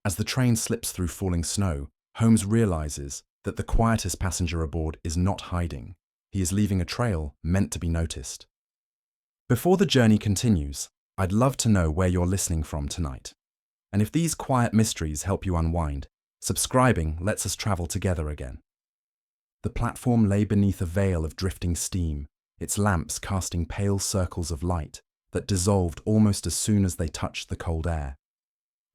As the train slips through falling snow, Holmes realizes that the quietest passenger aboard is not hiding. He is leaving a trail meant to be noticed. Before the journey continues, I'd love to know where you're listening from tonight. And if these quiet mysteries help you unwind, subscribing lets us travel together again. The platform lay beneath a veil of drifting steam, its lamps casting pale circles of light that dissolved almost as soon as they touched the cold air.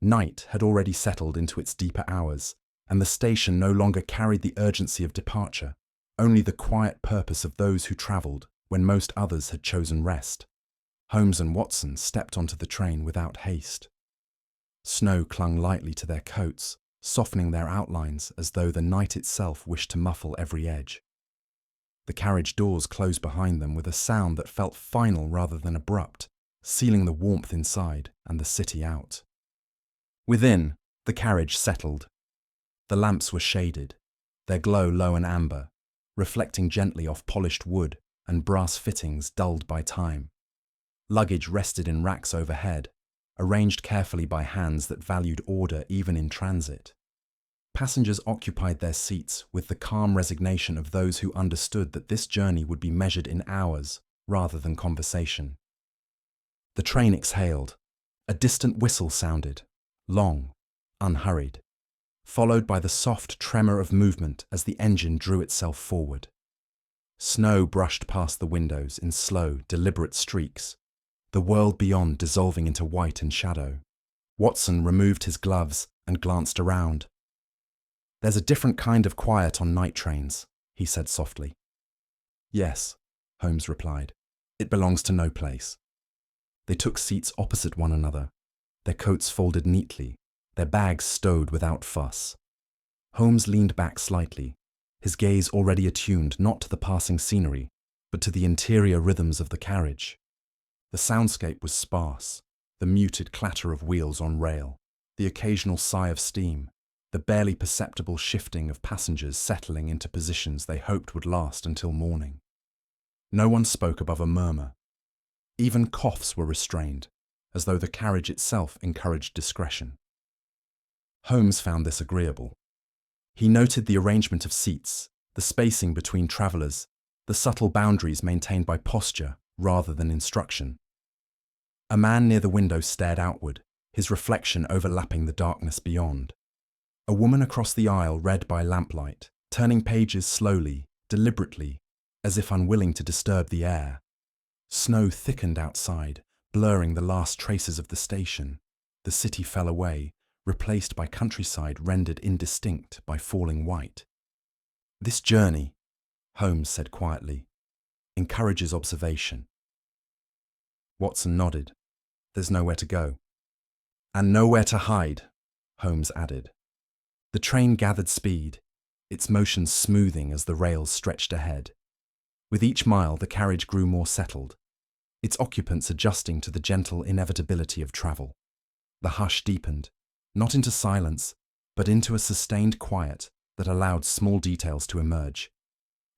Night had already settled into its deeper hours, and the station no longer carried the urgency of departure, only the quiet purpose of those who travelled when most others had chosen rest. Holmes and Watson stepped onto the train without haste. Snow clung lightly to their coats, softening their outlines as though the night itself wished to muffle every edge. The carriage doors closed behind them with a sound that felt final rather than abrupt, sealing the warmth inside and the city out. Within, the carriage settled. The lamps were shaded, their glow low and amber, reflecting gently off polished wood and brass fittings dulled by time. Luggage rested in racks overhead, arranged carefully by hands that valued order even in transit. Passengers occupied their seats with the calm resignation of those who understood that this journey would be measured in hours rather than conversation. The train exhaled. A distant whistle sounded, long, unhurried, followed by the soft tremor of movement as the engine drew itself forward. Snow brushed past the windows in slow, deliberate streaks, the world beyond dissolving into white and shadow. Watson removed his gloves and glanced around. "There's a different kind of quiet on night trains," he said softly. "Yes," Holmes replied. "It belongs to no place." They took seats opposite one another, their coats folded neatly, their bags stowed without fuss. Holmes leaned back slightly, his gaze already attuned not to the passing scenery, but to the interior rhythms of the carriage. The soundscape was sparse, the muted clatter of wheels on rail, the occasional sigh of steam, the barely perceptible shifting of passengers settling into positions they hoped would last until morning. No one spoke above a murmur. Even coughs were restrained, as though the carriage itself encouraged discretion. Holmes found this agreeable. He noted the arrangement of seats, the spacing between travellers, the subtle boundaries maintained by posture rather than instruction. A man near the window stared outward, his reflection overlapping the darkness beyond. A woman across the aisle read by lamplight, turning pages slowly, deliberately, as if unwilling to disturb the air. Snow thickened outside, blurring the last traces of the station. The city fell away, replaced by countryside rendered indistinct by falling white. "This journey," Holmes said quietly, "encourages observation." Watson nodded. "There's nowhere to go." "And nowhere to hide," Holmes added. The train gathered speed, its motion smoothing as the rails stretched ahead. With each mile, the carriage grew more settled, its occupants adjusting to the gentle inevitability of travel. The hush deepened, not into silence, but into a sustained quiet that allowed small details to emerge.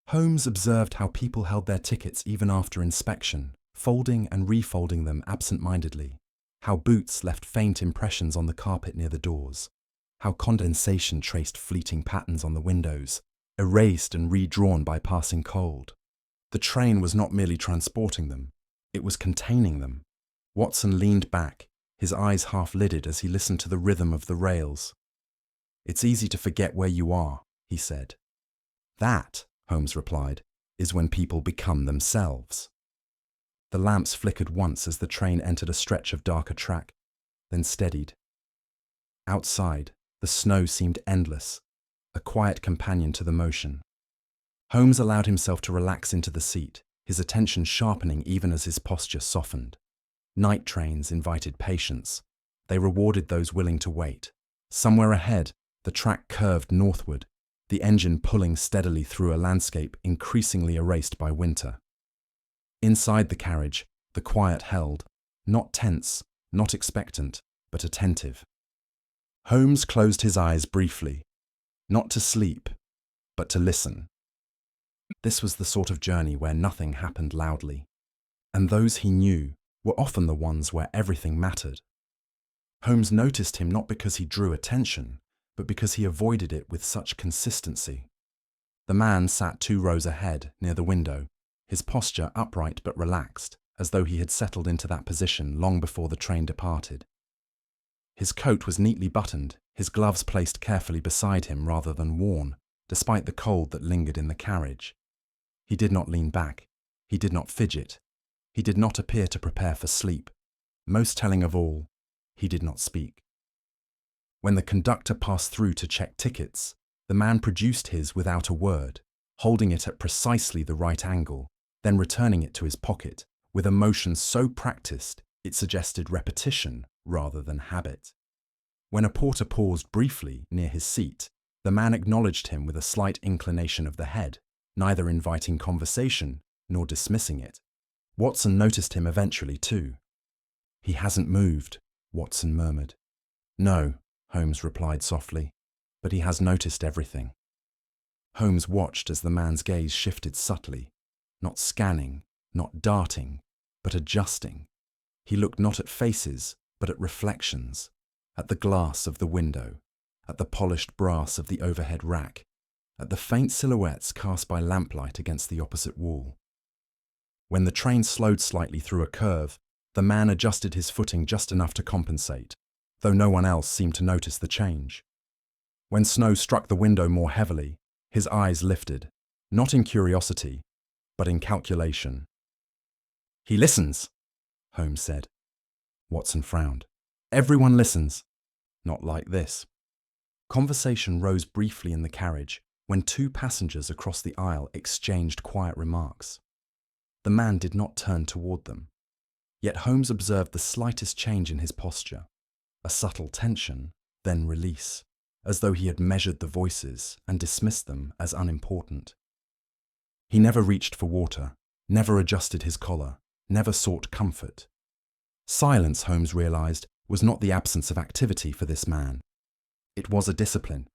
Holmes observed how people held their tickets even after inspection, folding and refolding them absent-mindedly, how boots left faint impressions on the carpet near the doors, how condensation traced fleeting patterns on the windows, erased and redrawn by passing cold. The train was not merely transporting them, it was containing them. Watson leaned back, his eyes half-lidded as he listened to the rhythm of the rails. "It's easy to forget where you are," he said. "That," Holmes replied, "is when people become themselves." The lamps flickered once as the train entered a stretch of darker track, then steadied. Outside, the snow seemed endless, a quiet companion to the motion. Holmes allowed himself to relax into the seat, his attention sharpening even as his posture softened. Night trains invited patience. They rewarded those willing to wait. Somewhere ahead, the track curved northward, the engine pulling steadily through a landscape increasingly erased by winter. Inside the carriage, the quiet held, not tense, not expectant, but attentive. Holmes closed his eyes briefly, not to sleep, but to listen. This was the sort of journey where nothing happened loudly, and those he knew were often the ones where everything mattered. Holmes noticed him not because he drew attention, but because he avoided it with such consistency. The man sat 2 rows ahead, near the window, his posture upright but relaxed, as though he had settled into that position long before the train departed. His coat was neatly buttoned, his gloves placed carefully beside him rather than worn, despite the cold that lingered in the carriage. He did not lean back. He did not fidget. He did not appear to prepare for sleep. Most telling of all, he did not speak. When the conductor passed through to check tickets, the man produced his without a word, holding it at precisely the right angle, then returning it to his pocket, with a motion so practiced it suggested repetition rather than habit. When a porter paused briefly near his seat, the man acknowledged him with a slight inclination of the head, neither inviting conversation nor dismissing it. Watson noticed him eventually too. "He hasn't moved," Watson murmured. "No," Holmes replied softly, "but he has noticed everything." Holmes watched as the man's gaze shifted subtly, not scanning, not darting, but adjusting. He looked not at faces, but at reflections, at the glass of the window, at the polished brass of the overhead rack, at the faint silhouettes cast by lamplight against the opposite wall. When the train slowed slightly through a curve, the man adjusted his footing just enough to compensate, though no one else seemed to notice the change. When snow struck the window more heavily, his eyes lifted, not in curiosity, but in calculation. "He listens," Holmes said. Watson frowned. "Everyone listens. Not like this." Conversation rose briefly in the carriage when 2 passengers across the aisle exchanged quiet remarks. The man did not turn toward them. Yet Holmes observed the slightest change in his posture, a subtle tension, then release, as though he had measured the voices and dismissed them as unimportant. He never reached for water, never adjusted his collar, never sought comfort. Silence, Holmes realized, was not the absence of activity for this man. It was a discipline.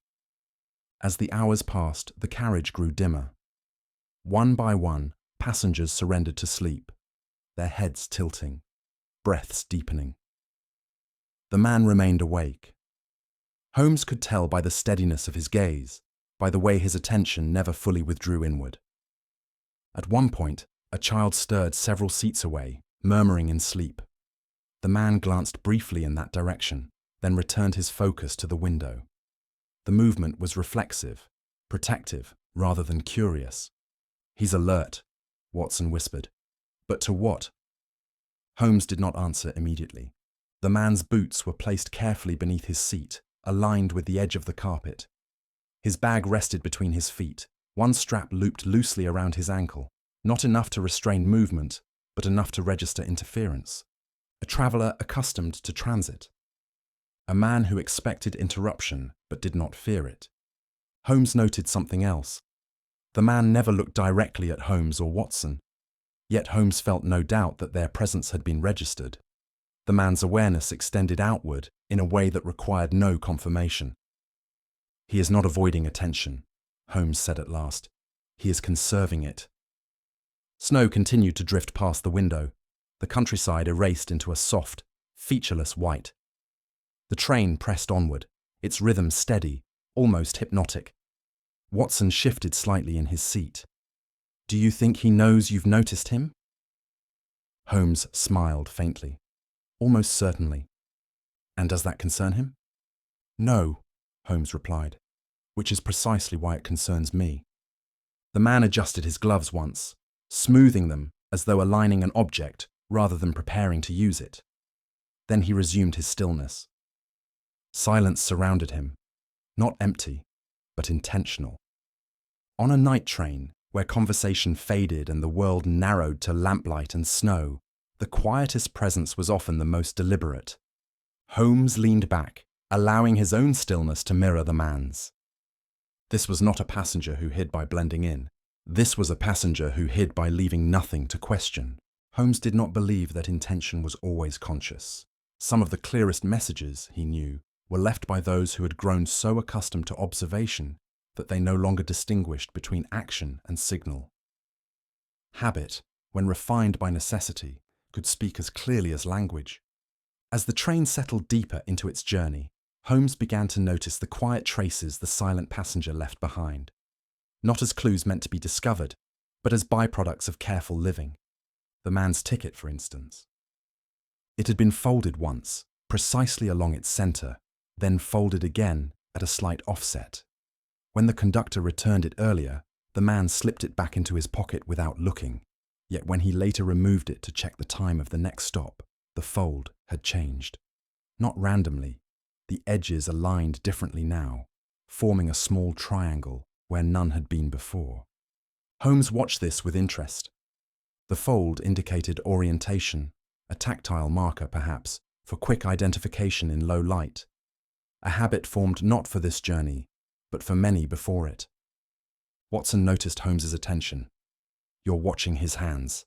As the hours passed, the carriage grew dimmer. One by one, passengers surrendered to sleep, their heads tilting, breaths deepening. The man remained awake. Holmes could tell by the steadiness of his gaze, by the way his attention never fully withdrew inward. At one point, a child stirred several seats away, murmuring in sleep. The man glanced briefly in that direction, then returned his focus to the window. The movement was reflexive, protective, rather than curious. "He's alert," Watson whispered. "But to what?" Holmes did not answer immediately. The man's boots were placed carefully beneath his seat, aligned with the edge of the carpet. His bag rested between his feet, one strap looped loosely around his ankle, not enough to restrain movement, but enough to register interference. A traveller accustomed to transit. A man who expected interruption but did not fear it. Holmes noted something else. The man never looked directly at Holmes or Watson, yet Holmes felt no doubt that their presence had been registered. The man's awareness extended outward in a way that required no confirmation. "He is not avoiding attention," Holmes said at last. "He is conserving it." Snow continued to drift past the window, the countryside erased into a soft, featureless white. The train pressed onward, its rhythm steady, almost hypnotic. Watson shifted slightly in his seat. "Do you think he knows you've noticed him?" Holmes smiled faintly. "Almost certainly." "And does that concern him?" "No," Holmes replied, "which is precisely why it concerns me." The man adjusted his gloves once, smoothing them as though aligning an object rather than preparing to use it. Then he resumed his stillness. Silence surrounded him, not empty, but intentional. On a night train, where conversation faded and the world narrowed to lamplight and snow, the quietest presence was often the most deliberate. Holmes leaned back, allowing his own stillness to mirror the man's. This was not a passenger who hid by blending in. This was a passenger who hid by leaving nothing to question. Holmes did not believe that intention was always conscious. Some of the clearest messages, he knew, were left by those who had grown so accustomed to observation that they no longer distinguished between action and signal. Habit, when refined by necessity, could speak as clearly as language. As the train settled deeper into its journey, Holmes began to notice the quiet traces the silent passenger left behind, not as clues meant to be discovered, but as byproducts of careful living. The man's ticket, for instance. It had been folded once, precisely along its centre, then folded again at a slight offset. When the conductor returned it earlier, the man slipped it back into his pocket without looking, yet when he later removed it to check the time of the next stop, the fold had changed. Not randomly, the edges aligned differently now, forming a small triangle where none had been before. Holmes watched this with interest. The fold indicated orientation, a tactile marker perhaps, for quick identification in low light, a habit formed not for this journey, but for many before it. Watson noticed Holmes's attention. "You're watching his hands."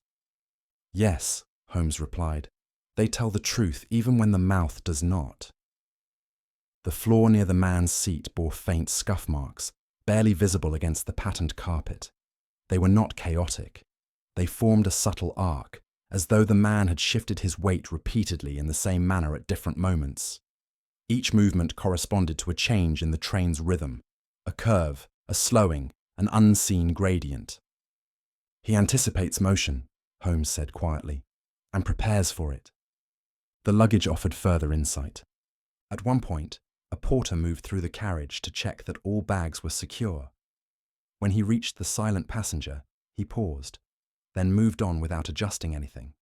"Yes," Holmes replied. "They tell the truth even when the mouth does not." The floor near the man's seat bore faint scuff marks, barely visible against the patterned carpet. They were not chaotic. They formed a subtle arc, as though the man had shifted his weight repeatedly in the same manner at different moments. Each movement corresponded to a change in the train's rhythm, a curve, a slowing, an unseen gradient. "He anticipates motion," Holmes said quietly, "and prepares for it." The luggage offered further insight. At one point, a porter moved through the carriage to check that all bags were secure. When he reached the silent passenger, he paused, then moved on without adjusting anything.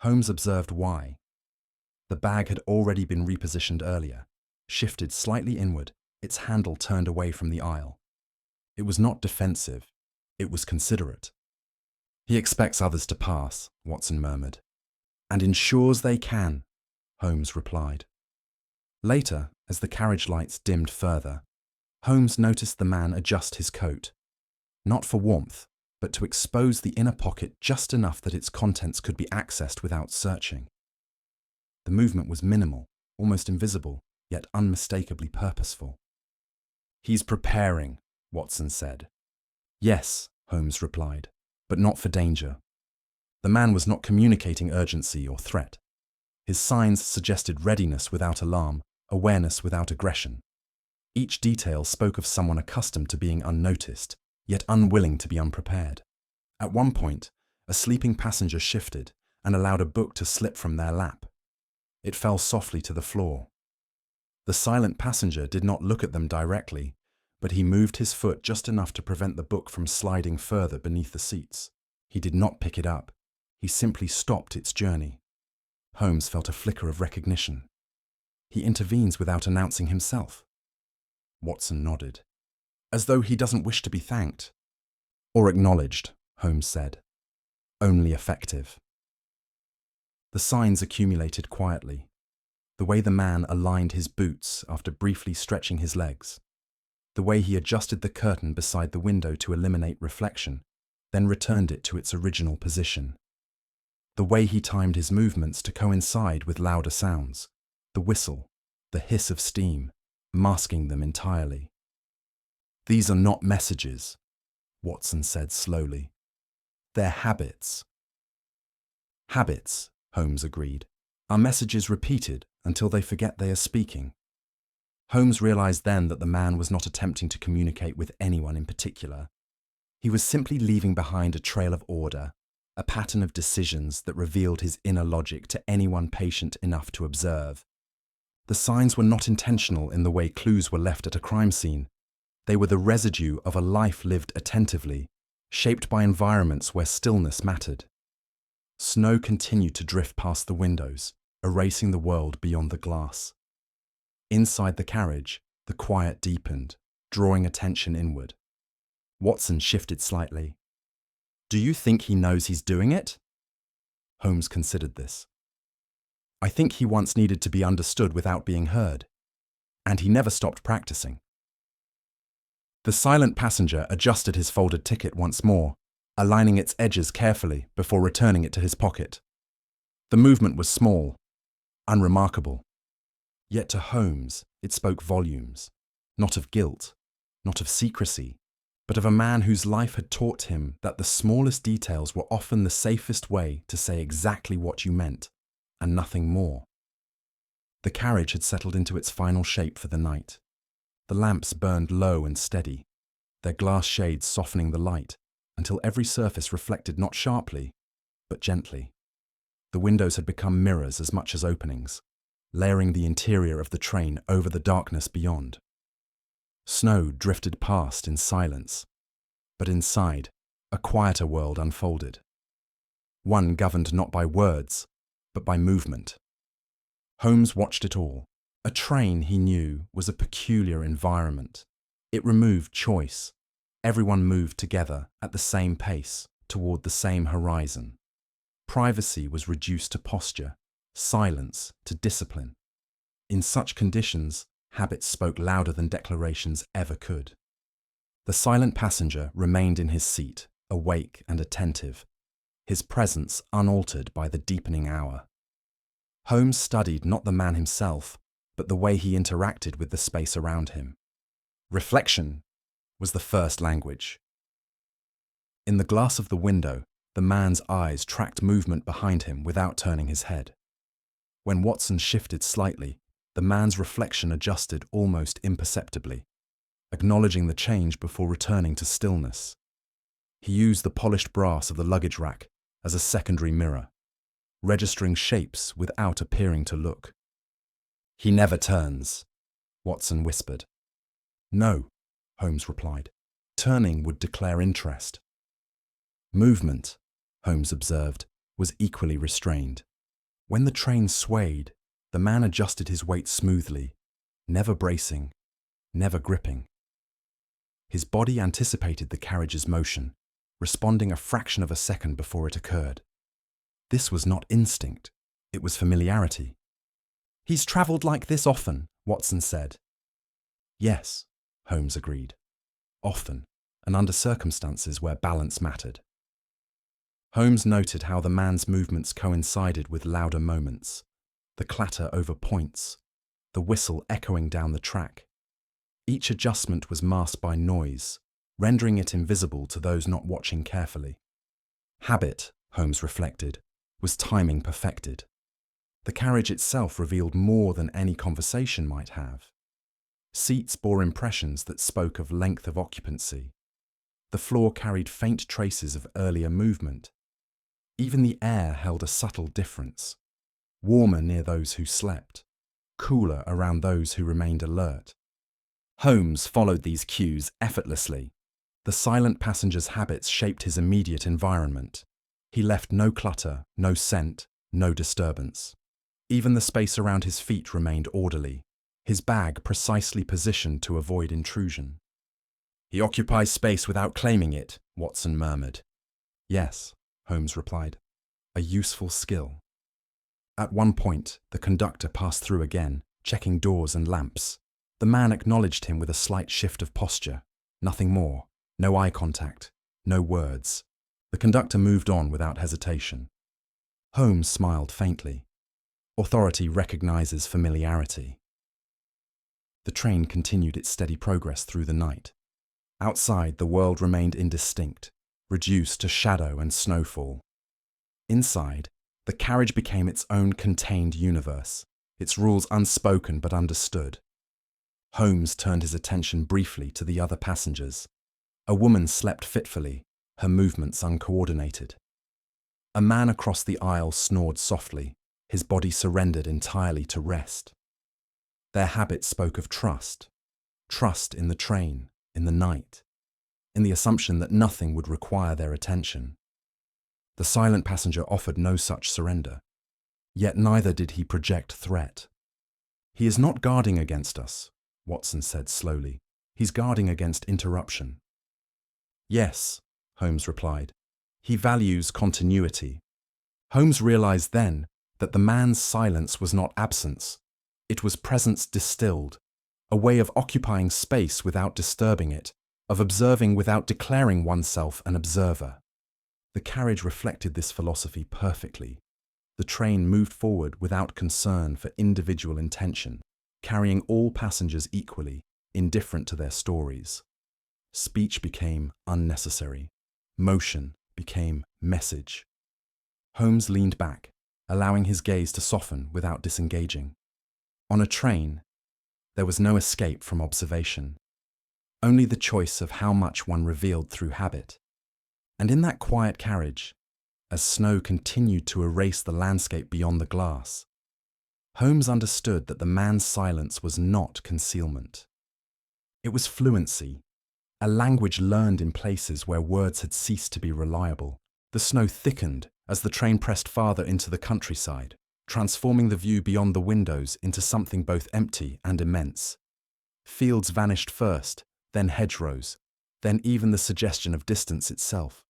Holmes observed why. The bag had already been repositioned earlier, shifted slightly inward, its handle turned away from the aisle. It was not defensive, it was considerate. "He expects others to pass," Watson murmured. "And ensures they can," Holmes replied. Later, as the carriage lights dimmed further, Holmes noticed the man adjust his coat, not for warmth, but to expose the inner pocket just enough that its contents could be accessed without searching. The movement was minimal, almost invisible, yet unmistakably purposeful. "He's preparing," Watson said. "Yes," Holmes replied, "but not for danger." The man was not communicating urgency or threat. His signs suggested readiness without alarm, awareness without aggression. Each detail spoke of someone accustomed to being unnoticed, yet unwilling to be unprepared. At one point, a sleeping passenger shifted and allowed a book to slip from their lap. It fell softly to the floor. The silent passenger did not look at them directly, but he moved his foot just enough to prevent the book from sliding further beneath the seats. He did not pick it up. He simply stopped its journey. Holmes felt a flicker of recognition. He intervenes without announcing himself. Watson nodded. "As though he doesn't wish to be thanked." "Or acknowledged," Holmes said. "Only effective." The signs accumulated quietly. The way the man aligned his boots after briefly stretching his legs. The way he adjusted the curtain beside the window to eliminate reflection, then returned it to its original position. The way he timed his movements to coincide with louder sounds, the whistle, the hiss of steam, masking them entirely. "These are not messages," Watson said slowly. "They're habits." "Habits," Holmes agreed, "are messages repeated until they forget they are speaking." Holmes realized then that the man was not attempting to communicate with anyone in particular. He was simply leaving behind a trail of order, a pattern of decisions that revealed his inner logic to anyone patient enough to observe. The signs were not intentional in the way clues were left at a crime scene. They were the residue of a life lived attentively, shaped by environments where stillness mattered. Snow continued to drift past the windows, erasing the world beyond the glass. Inside the carriage, the quiet deepened, drawing attention inward. Watson shifted slightly. "Do you think he knows he's doing it?" Holmes considered this. "I think he once needed to be understood without being heard, and he never stopped practicing." The silent passenger adjusted his folded ticket once more, aligning its edges carefully before returning it to his pocket. The movement was small, unremarkable. Yet to Holmes, it spoke volumes, not of guilt, not of secrecy, but of a man whose life had taught him that the smallest details were often the safest way to say exactly what you meant, and nothing more. The carriage had settled into its final shape for the night. The lamps burned low and steady, their glass shades softening the light until every surface reflected not sharply, but gently. The windows had become mirrors as much as openings, layering the interior of the train over the darkness beyond. Snow drifted past in silence, but inside, a quieter world unfolded. One governed not by words, but by movement. Holmes watched it all. A train, he knew, was a peculiar environment. It removed choice. Everyone moved together at the same pace, toward the same horizon. Privacy was reduced to posture, silence to discipline. In such conditions, habits spoke louder than declarations ever could. The silent passenger remained in his seat, awake and attentive, his presence unaltered by the deepening hour. Holmes studied not the man himself, but the way he interacted with the space around him. Reflection was the first language. In the glass of the window, the man's eyes tracked movement behind him without turning his head. When Watson shifted slightly, the man's reflection adjusted almost imperceptibly, acknowledging the change before returning to stillness. He used the polished brass of the luggage rack as a secondary mirror, registering shapes without appearing to look. "He never turns," Watson whispered. "No," Holmes replied. "Turning would declare interest." Movement, Holmes observed, was equally restrained. When the train swayed, the man adjusted his weight smoothly, never bracing, never gripping. His body anticipated the carriage's motion, responding a fraction of a second before it occurred. This was not instinct, it was familiarity. "He's travelled like this often," Watson said. "Yes," Holmes agreed. "Often, and under circumstances where balance mattered." Holmes noted how the man's movements coincided with louder moments, the clatter over points, the whistle echoing down the track. Each adjustment was masked by noise, rendering it invisible to those not watching carefully. Habit, Holmes reflected, was timing perfected. The carriage itself revealed more than any conversation might have. Seats bore impressions that spoke of length of occupancy. The floor carried faint traces of earlier movement. Even the air held a subtle difference, warmer near those who slept, cooler around those who remained alert. Holmes followed these cues effortlessly. The silent passenger's habits shaped his immediate environment. He left no clutter, no scent, no disturbance. Even the space around his feet remained orderly, his bag precisely positioned to avoid intrusion. "He occupies space without claiming it," Watson murmured. "Yes," Holmes replied. "A useful skill." At one point, the conductor passed through again, checking doors and lamps. The man acknowledged him with a slight shift of posture. Nothing more. No eye contact. No words. The conductor moved on without hesitation. Holmes smiled faintly. Authority recognizes familiarity. The train continued its steady progress through the night. Outside, the world remained indistinct, reduced to shadow and snowfall. Inside, the carriage became its own contained universe, its rules unspoken but understood. Holmes turned his attention briefly to the other passengers. A woman slept fitfully, her movements uncoordinated. A man across the aisle snored softly, his body surrendered entirely to rest. Their habits spoke of trust in the train, in the night, in the assumption that nothing would require their attention. The silent passenger offered no such surrender, yet neither did he project threat. "He is not guarding against us," Watson said slowly. "He's guarding against interruption." "Yes," Holmes replied. "He values continuity." Holmes realized then that the man's silence was not absence. It was presence distilled, a way of occupying space without disturbing it, of observing without declaring oneself an observer. The carriage reflected this philosophy perfectly. The train moved forward without concern for individual intention, carrying all passengers equally, indifferent to their stories. Speech became unnecessary. Motion became message. Holmes leaned back, allowing his gaze to soften without disengaging. On a train, there was no escape from observation, only the choice of how much one revealed through habit. And in that quiet carriage, as snow continued to erase the landscape beyond the glass, Holmes understood that the man's silence was not concealment. It was fluency, a language learned in places where words had ceased to be reliable. The snow thickened as the train pressed farther into the countryside, transforming the view beyond the windows into something both empty and immense. Fields vanished first, then hedgerows, then even the suggestion of distance itself.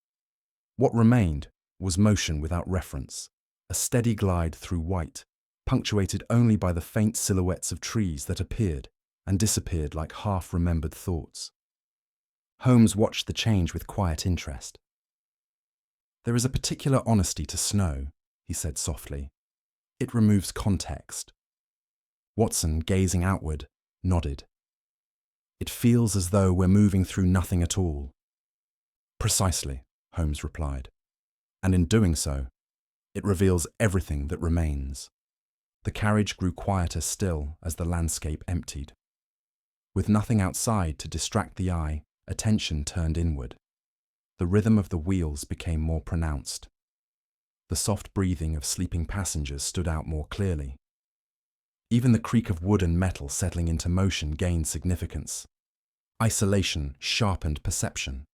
What remained was motion without reference, a steady glide through white, punctuated only by the faint silhouettes of trees that appeared and disappeared like half-remembered thoughts. Holmes watched the change with quiet interest. "There is a particular honesty to snow," he said softly. "It removes context." Watson, gazing outward, nodded. "It feels as though we're moving through nothing at all." "Precisely," Holmes replied. "And in doing so, it reveals everything that remains." The carriage grew quieter still as the landscape emptied. With nothing outside to distract the eye, attention turned inward. The rhythm of the wheels became more pronounced. The soft breathing of sleeping passengers stood out more clearly. Even the creak of wood and metal settling into motion gained significance. Isolation sharpened perception.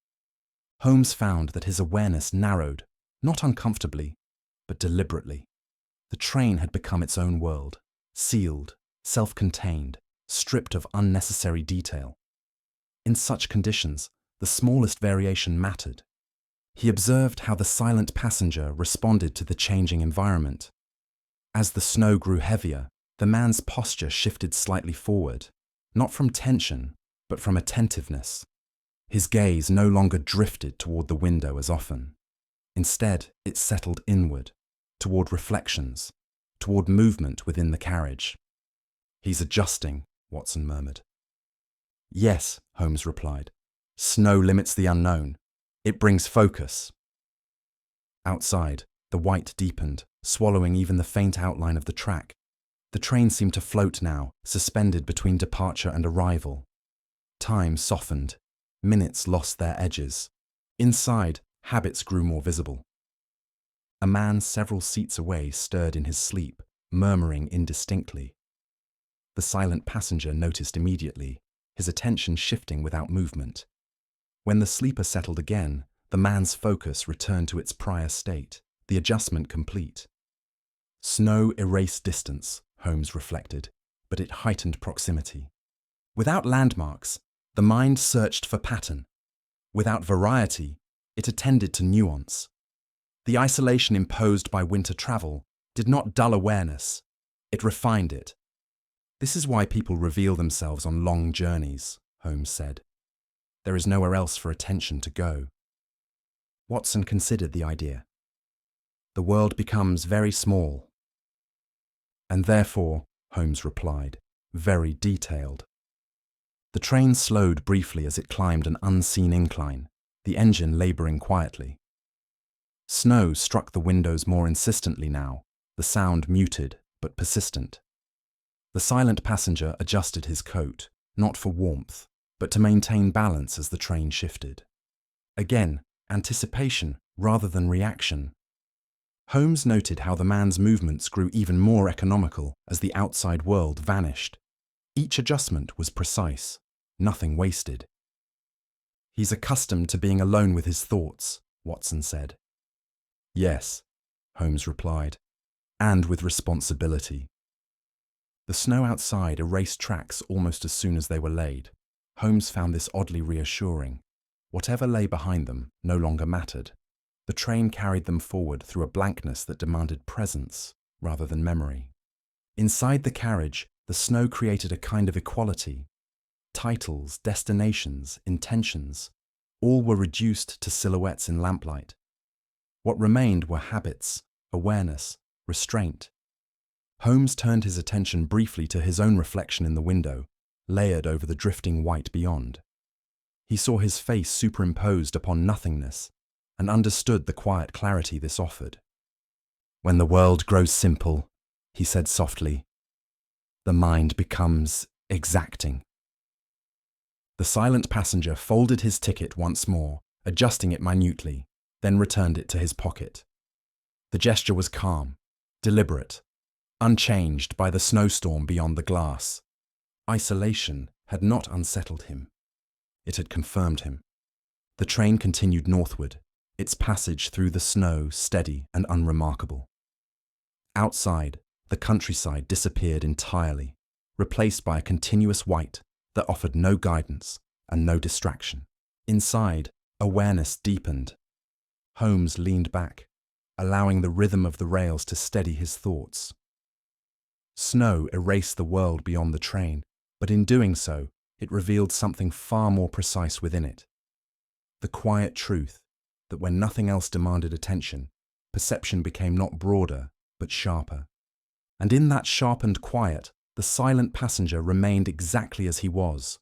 Holmes found that his awareness narrowed, not uncomfortably, but deliberately. The train had become its own world, sealed, self-contained, stripped of unnecessary detail. In such conditions, the smallest variation mattered. He observed how the silent passenger responded to the changing environment. As the snow grew heavier, the man's posture shifted slightly forward, not from tension, but from attentiveness. His gaze no longer drifted toward the window as often. Instead, it settled inward, toward reflections, toward movement within the carriage. "He's adjusting," Watson murmured. "Yes," Holmes replied. "Snow limits the unknown. It brings focus." Outside, the white deepened, swallowing even the faint outline of the track. The train seemed to float now, suspended between departure and arrival. Time softened. Minutes lost their edges. Inside, habits grew more visible. A man several seats away stirred in his sleep, murmuring indistinctly. The silent passenger noticed immediately, his attention shifting without movement. When the sleeper settled again, the man's focus returned to its prior state, the adjustment complete. Snow erased distance, Holmes reflected, but it heightened proximity. Without landmarks, the mind searched for pattern. Without variety, it attended to nuance. The isolation imposed by winter travel did not dull awareness, it refined it. "This is why people reveal themselves on long journeys," Holmes said. "There is nowhere else for attention to go." Watson considered the idea. "The world becomes very small." "And therefore," Holmes replied, "very detailed." The train slowed briefly as it climbed an unseen incline, the engine labouring quietly. Snow struck the windows more insistently now, the sound muted but persistent. The silent passenger adjusted his coat, not for warmth, but to maintain balance as the train shifted. Again, anticipation rather than reaction. Holmes noted how the man's movements grew even more economical as the outside world vanished. Each adjustment was precise, nothing wasted. "He's accustomed to being alone with his thoughts," Watson said. "Yes," Holmes replied, "and with responsibility." The snow outside erased tracks almost as soon as they were laid. Holmes found this oddly reassuring. Whatever lay behind them no longer mattered. The train carried them forward through a blankness that demanded presence rather than memory. Inside the carriage, the snow created a kind of equality. Titles, destinations, intentions, all were reduced to silhouettes in lamplight. What remained were habits, awareness, restraint. Holmes turned his attention briefly to his own reflection in the window, layered over the drifting white beyond. He saw his face superimposed upon nothingness, and understood the quiet clarity this offered. When the world grows simple, he said softly, the mind becomes exacting. The silent passenger folded his ticket once more, adjusting it minutely, then returned it to his pocket. The gesture was calm, deliberate, unchanged by the snowstorm beyond the glass. Isolation had not unsettled him. It had confirmed him. The train continued northward, its passage through the snow steady and unremarkable. Outside, the countryside disappeared entirely, replaced by a continuous white that offered no guidance and no distraction. Inside, awareness deepened. Holmes leaned back, allowing the rhythm of the rails to steady his thoughts. Snow erased the world beyond the train, but in doing so, it revealed something far more precise within it. The quiet truth that when nothing else demanded attention, perception became not broader, but sharper. And in that sharpened quiet, the silent passenger remained exactly as he was,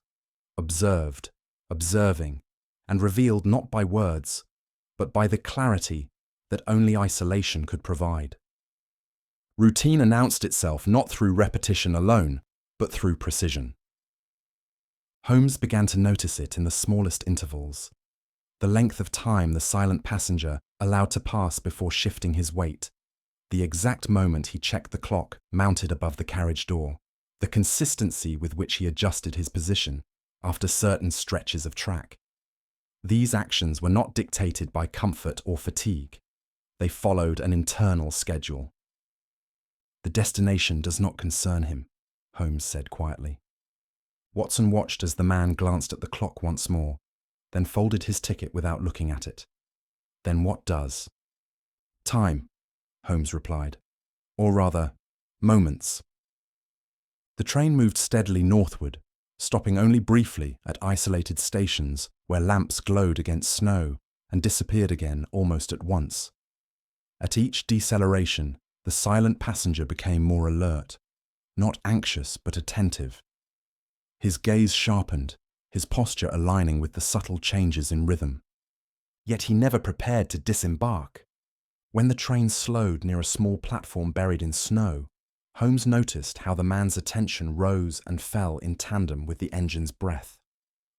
observed, observing, and revealed not by words, but by the clarity that only isolation could provide. Routine announced itself not through repetition alone, but through precision. Holmes began to notice it in the smallest intervals. The length of time the silent passenger allowed to pass before shifting his weight, the exact moment he checked the clock mounted above the carriage door, the consistency with which he adjusted his position after certain stretches of track. These actions were not dictated by comfort or fatigue. They followed an internal schedule. The destination does not concern him, Holmes said quietly. Watson watched as the man glanced at the clock once more, then folded his ticket without looking at it. Then what does? Time, Holmes replied. Or rather, moments. The train moved steadily northward, stopping only briefly at isolated stations where lamps glowed against snow and disappeared again almost at once. At each deceleration, the silent passenger became more alert, not anxious but attentive. His gaze sharpened, his posture aligning with the subtle changes in rhythm. Yet he never prepared to disembark. When the train slowed near a small platform buried in snow, Holmes noticed how the man's attention rose and fell in tandem with the engine's breath.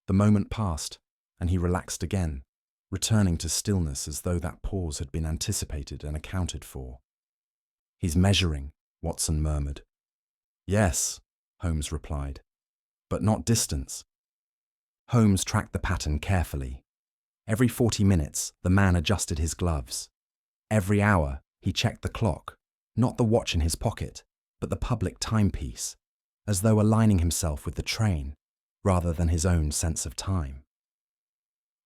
The moment passed, and he relaxed again, returning to stillness as though that pause had been anticipated and accounted for. He's measuring, Watson murmured. Yes, Holmes replied, but not distance. Holmes tracked the pattern carefully. Every 40 minutes, the man adjusted his gloves. Every hour, he checked the clock, not the watch in his pocket, but the public timepiece, as though aligning himself with the train, rather than his own sense of time.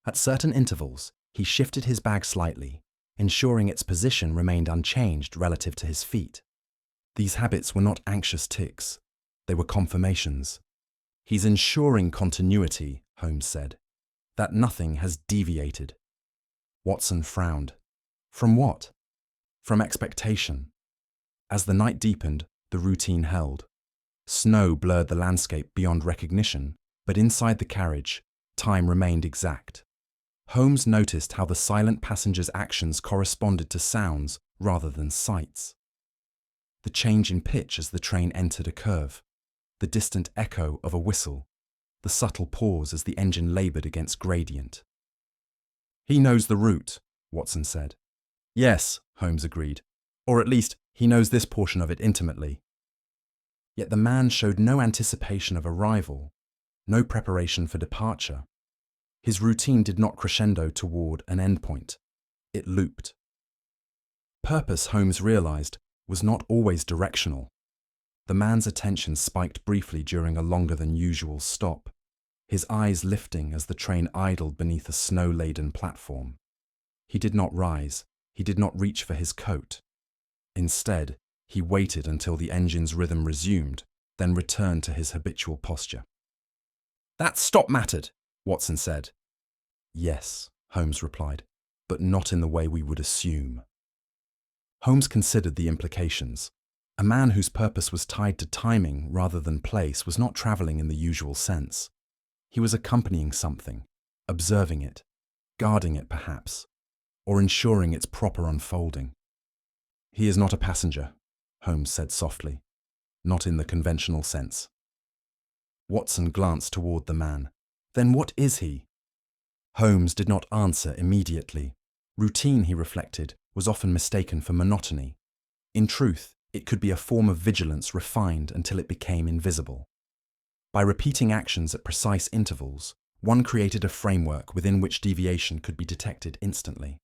At certain intervals, he shifted his bag slightly, ensuring its position remained unchanged relative to his feet. These habits were not anxious tics, they were confirmations. He's ensuring continuity, Holmes said, that nothing has deviated. Watson frowned. From what? From expectation. As the night deepened, the routine held. Snow blurred the landscape beyond recognition, but inside the carriage, time remained exact. Holmes noticed how the silent passenger's actions corresponded to sounds rather than sights. The change in pitch as the train entered a curve, the distant echo of a whistle, the subtle pause as the engine laboured against gradient. He knows the route, Watson said. Yes, Holmes agreed, or at least he knows this portion of it intimately. Yet the man showed no anticipation of arrival, no preparation for departure. His routine did not crescendo toward an endpoint. It looped. Purpose, Holmes realized, was not always directional. The man's attention spiked briefly during a longer than usual stop, his eyes lifting as the train idled beneath a snow-laden platform. He did not rise. He did not reach for his coat. Instead, he waited until the engine's rhythm resumed, then returned to his habitual posture. That stop mattered, Watson said. Yes, Holmes replied, but not in the way we would assume. Holmes considered the implications. A man whose purpose was tied to timing rather than place was not travelling in the usual sense. He was accompanying something, observing it, guarding it perhaps, or ensuring its proper unfolding. He is not a passenger, Holmes said softly, not in the conventional sense. Watson glanced toward the man. Then what is he? Holmes did not answer immediately. Routine, he reflected, was often mistaken for monotony. In truth, it could be a form of vigilance refined until it became invisible. By repeating actions at precise intervals, one created a framework within which deviation could be detected instantly.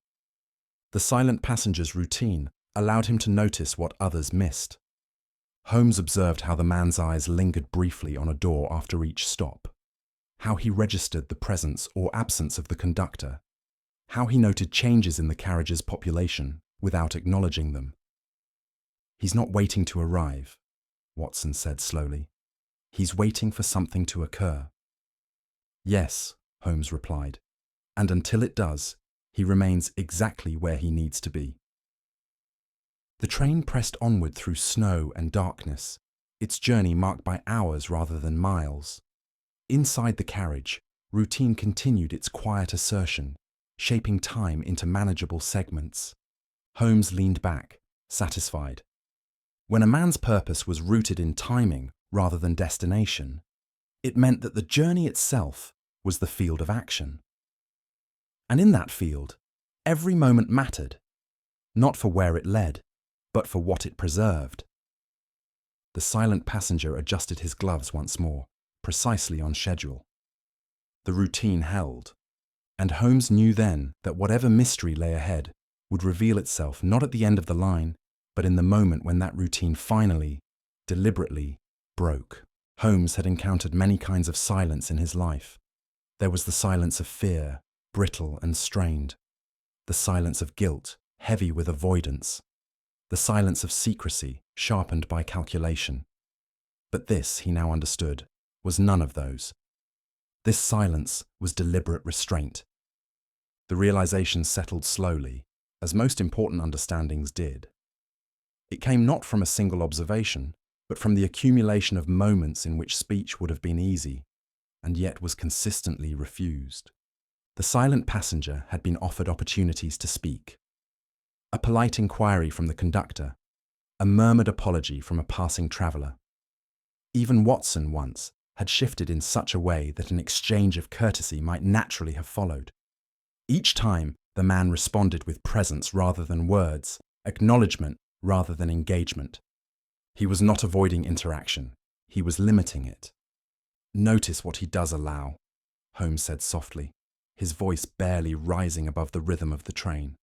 The silent passenger's routine allowed him to notice what others missed. Holmes observed how the man's eyes lingered briefly on a door after each stop, how he registered the presence or absence of the conductor, how he noted changes in the carriage's population without acknowledging them. "He's not waiting to arrive," Watson said slowly. "He's waiting for something to occur." "Yes," Holmes replied, "and until it does, he remains exactly where he needs to be." The train pressed onward through snow and darkness, its journey marked by hours rather than miles. Inside the carriage, routine continued its quiet assertion, shaping time into manageable segments. Holmes leaned back, satisfied. When a man's purpose was rooted in timing rather than destination, it meant that the journey itself was the field of action. And in that field, every moment mattered, not for where it led, but for what it preserved. The silent passenger adjusted his gloves once more, precisely on schedule. The routine held, and Holmes knew then that whatever mystery lay ahead would reveal itself not at the end of the line, but in the moment when that routine finally, deliberately, broke. Holmes had encountered many kinds of silence in his life. There was the silence of fear, brittle and strained. The silence of guilt, heavy with avoidance. The silence of secrecy, sharpened by calculation. But this, he now understood, was none of those. This silence was deliberate restraint. The realization settled slowly, as most important understandings did. It came not from a single observation, but from the accumulation of moments in which speech would have been easy, and yet was consistently refused. The silent passenger had been offered opportunities to speak. A polite inquiry from the conductor, a murmured apology from a passing traveller. Even Watson once had shifted in such a way that an exchange of courtesy might naturally have followed. Each time, the man responded with presence rather than words, acknowledgement rather than engagement. He was not avoiding interaction, he was limiting it. "Notice what he does allow," Holmes said softly, his voice barely rising above the rhythm of the train.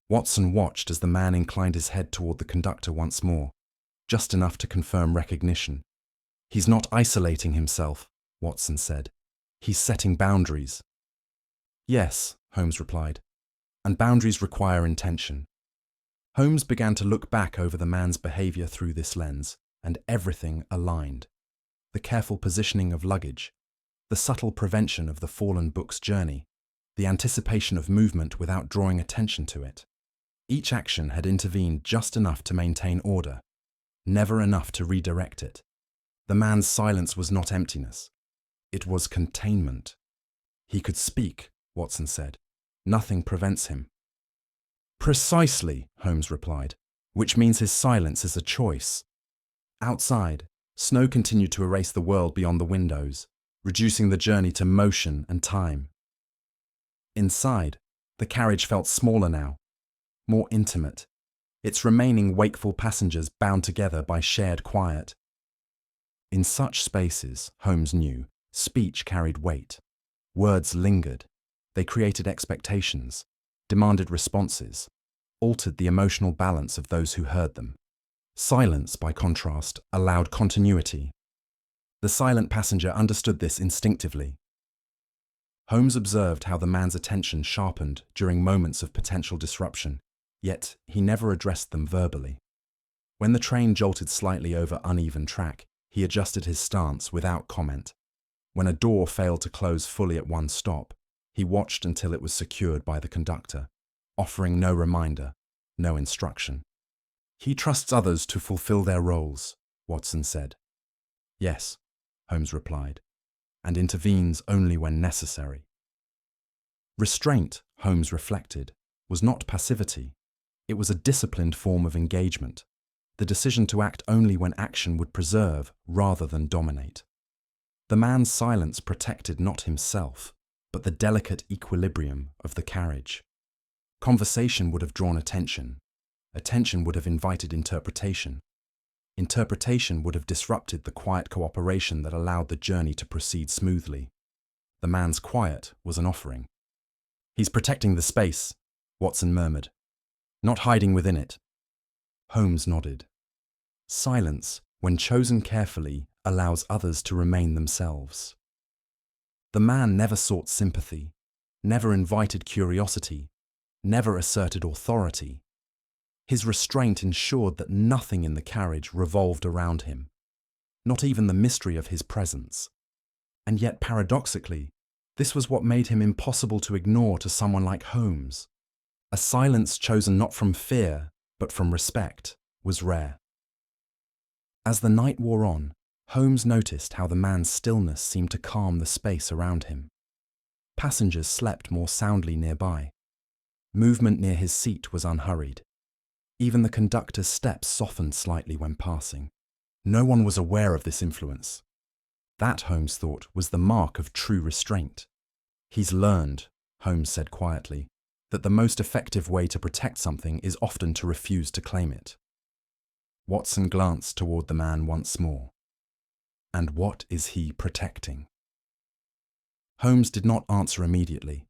Watson watched as the man inclined his head toward the conductor once more, just enough to confirm recognition. "He's not isolating himself," Watson said. "He's setting boundaries." "Yes," Holmes replied, "and boundaries require intention." Holmes began to look back over the man's behavior through this lens, and everything aligned. The careful positioning of luggage, the subtle prevention of the fallen book's journey, the anticipation of movement without drawing attention to it. Each action had intervened just enough to maintain order, never enough to redirect it. The man's silence was not emptiness. It was containment. "He could speak," Watson said. "Nothing prevents him." "Precisely," Holmes replied, "which means his silence is a choice." Outside, snow continued to erase the world beyond the windows, reducing the journey to motion and time. Inside, the carriage felt smaller now, more intimate, its remaining wakeful passengers bound together by shared quiet. In such spaces, Holmes knew, speech carried weight. Words lingered. They created expectations, demanded responses, altered the emotional balance of those who heard them. Silence, by contrast, allowed continuity. The silent passenger understood this instinctively. Holmes observed how the man's attention sharpened during moments of potential disruption, yet he never addressed them verbally. When the train jolted slightly over uneven track, he adjusted his stance without comment. When a door failed to close fully at one stop, he watched until it was secured by the conductor, offering no reminder, no instruction. "He trusts others to fulfill their roles," Watson said. "Yes," Holmes replied, "and intervenes only when necessary." Restraint, Holmes reflected, was not passivity. It was a disciplined form of engagement, the decision to act only when action would preserve rather than dominate. The man's silence protected not himself, but the delicate equilibrium of the carriage. Conversation would have drawn attention. Attention would have invited interpretation. Interpretation would have disrupted the quiet cooperation that allowed the journey to proceed smoothly. The man's quiet was an offering. "He's protecting the space," Watson murmured. "Not hiding within it." Holmes nodded. Silence, when chosen carefully, allows others to remain themselves. The man never sought sympathy, never invited curiosity, never asserted authority. His restraint ensured that nothing in the carriage revolved around him, not even the mystery of his presence. And yet, paradoxically, this was what made him impossible to ignore to someone like Holmes. A silence chosen not from fear, but from respect, was rare. As the night wore on, Holmes noticed how the man's stillness seemed to calm the space around him. Passengers slept more soundly nearby. Movement near his seat was unhurried. Even the conductor's steps softened slightly when passing. No one was aware of this influence. That, Holmes thought, was the mark of true restraint. "He's learned," Holmes said quietly, "that the most effective way to protect something is often to refuse to claim it." Watson glanced toward the man once more. "And what is he protecting?" Holmes did not answer immediately.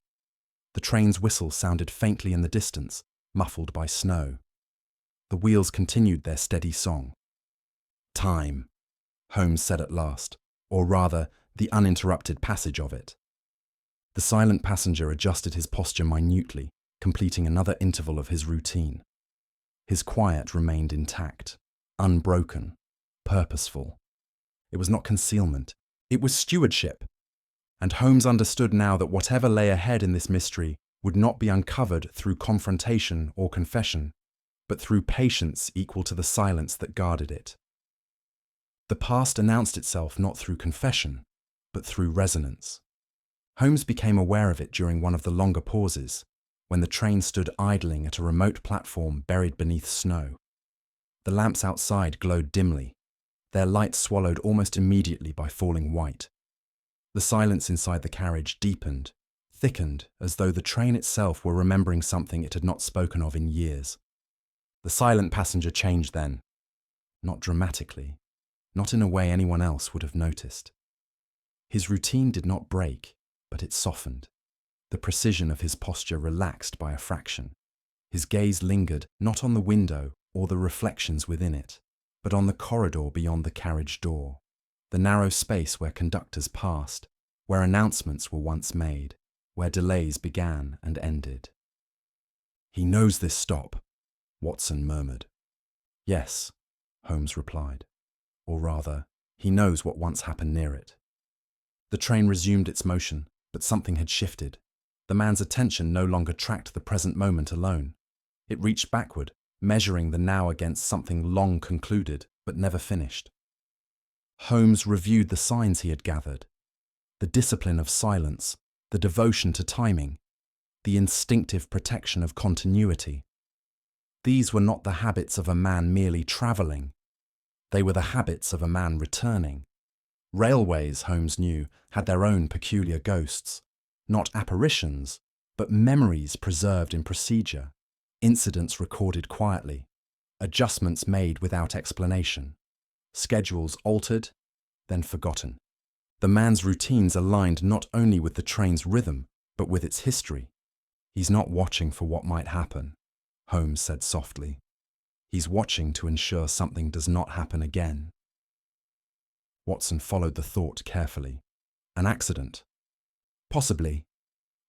The train's whistle sounded faintly in the distance, muffled by snow. The wheels continued their steady song. "Time," Holmes said at last, or rather, the uninterrupted passage of it. The silent passenger adjusted his posture minutely, completing another interval of his routine. His quiet remained intact, unbroken, purposeful. It was not concealment, it was stewardship. And Holmes understood now that whatever lay ahead in this mystery would not be uncovered through confrontation or confession, but through patience equal to the silence that guarded it. The past announced itself not through confession, but through resonance. Holmes became aware of it during one of the longer pauses, when the train stood idling at a remote platform buried beneath snow. The lamps outside glowed dimly, their light swallowed almost immediately by falling white. The silence inside the carriage deepened, thickened, as though the train itself were remembering something it had not spoken of in years. The silent passenger changed then. Not dramatically, not in a way anyone else would have noticed. His routine did not break, but it softened. The precision of his posture relaxed by a fraction. His gaze lingered not on the window or the reflections within it, but on the corridor beyond the carriage door, the narrow space where conductors passed, where announcements were once made, where delays began and ended. "He knows this stop," Watson murmured. "Yes," Holmes replied. Or rather, he knows what once happened near it. The train resumed its motion, but something had shifted. The man's attention no longer tracked the present moment alone. It reached backward, measuring the now against something long concluded, but never finished. Holmes reviewed the signs he had gathered. The discipline of silence, the devotion to timing, the instinctive protection of continuity. These were not the habits of a man merely travelling. They were the habits of a man returning. Railways, Holmes knew, had their own peculiar ghosts, not apparitions, but memories preserved in procedure, incidents recorded quietly, adjustments made without explanation, schedules altered, then forgotten. The man's routines aligned not only with the train's rhythm, but with its history. "He's not watching for what might happen," Holmes said softly. "He's watching to ensure something does not happen again." Watson followed the thought carefully. An accident? Possibly.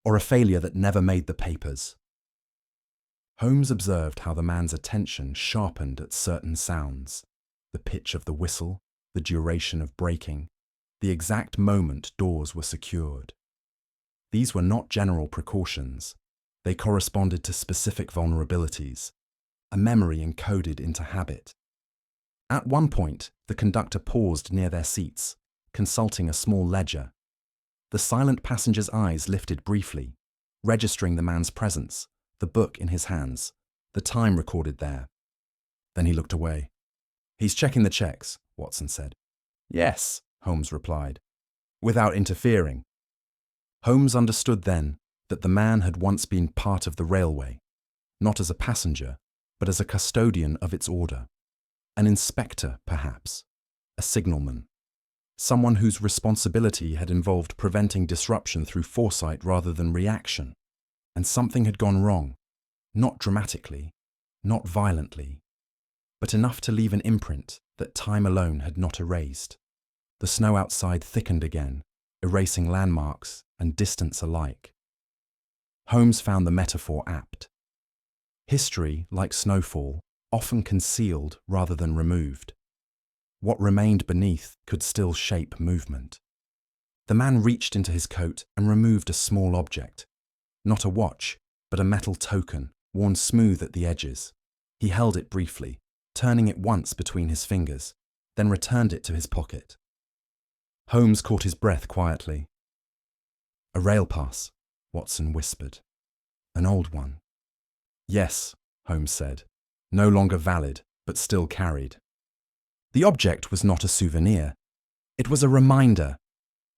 Or a failure that never made the papers. Holmes observed how the man's attention sharpened at certain sounds. The pitch of the whistle, the duration of braking, the exact moment doors were secured. These were not general precautions. They corresponded to specific vulnerabilities, a memory encoded into habit. At one point, the conductor paused near their seats, consulting a small ledger. The silent passenger's eyes lifted briefly, registering the man's presence, the book in his hands, the time recorded there. Then he looked away. "He's checking the checks," Watson said. "Yes," Holmes replied, without interfering. Holmes understood then that the man had once been part of the railway, not as a passenger, but as a custodian of its order. An inspector, perhaps, a signalman, someone whose responsibility had involved preventing disruption through foresight rather than reaction. And something had gone wrong, not dramatically, not violently, but enough to leave an imprint that time alone had not erased. The snow outside thickened again, erasing landmarks and distance alike. Holmes found the metaphor apt. History, like snowfall, often concealed rather than removed. What remained beneath could still shape movement. The man reached into his coat and removed a small object. Not a watch, but a metal token, worn smooth at the edges. He held it briefly, turning it once between his fingers, then returned it to his pocket. Holmes caught his breath quietly. "A rail pass," Watson whispered. "An old one." "Yes," Holmes said. "No longer valid, but still carried." The object was not a souvenir. It was a reminder,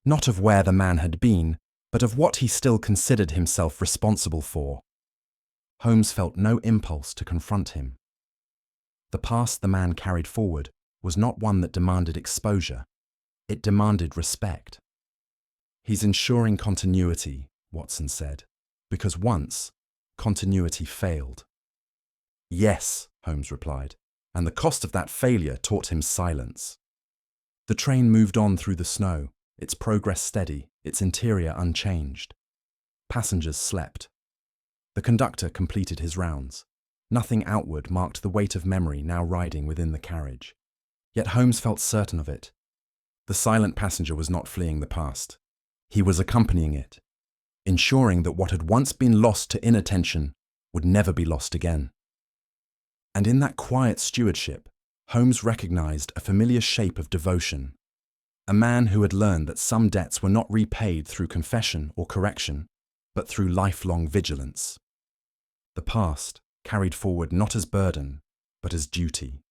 not of where the man had been, but of what he still considered himself responsible for. Holmes felt no impulse to confront him. The past the man carried forward was not one that demanded exposure. It demanded respect. "He's ensuring continuity," Watson said, "because once, continuity failed." "Yes," Holmes replied, "and the cost of that failure taught him silence." The train moved on through the snow, its progress steady, its interior unchanged. Passengers slept. The conductor completed his rounds. Nothing outward marked the weight of memory now riding within the carriage. Yet Holmes felt certain of it. The silent passenger was not fleeing the past. He was accompanying it, ensuring that what had once been lost to inattention would never be lost again. And in that quiet stewardship, Holmes recognized a familiar shape of devotion. A man who had learned that some debts were not repaid through confession or correction, but through lifelong vigilance. The past carried forward not as burden, but as duty.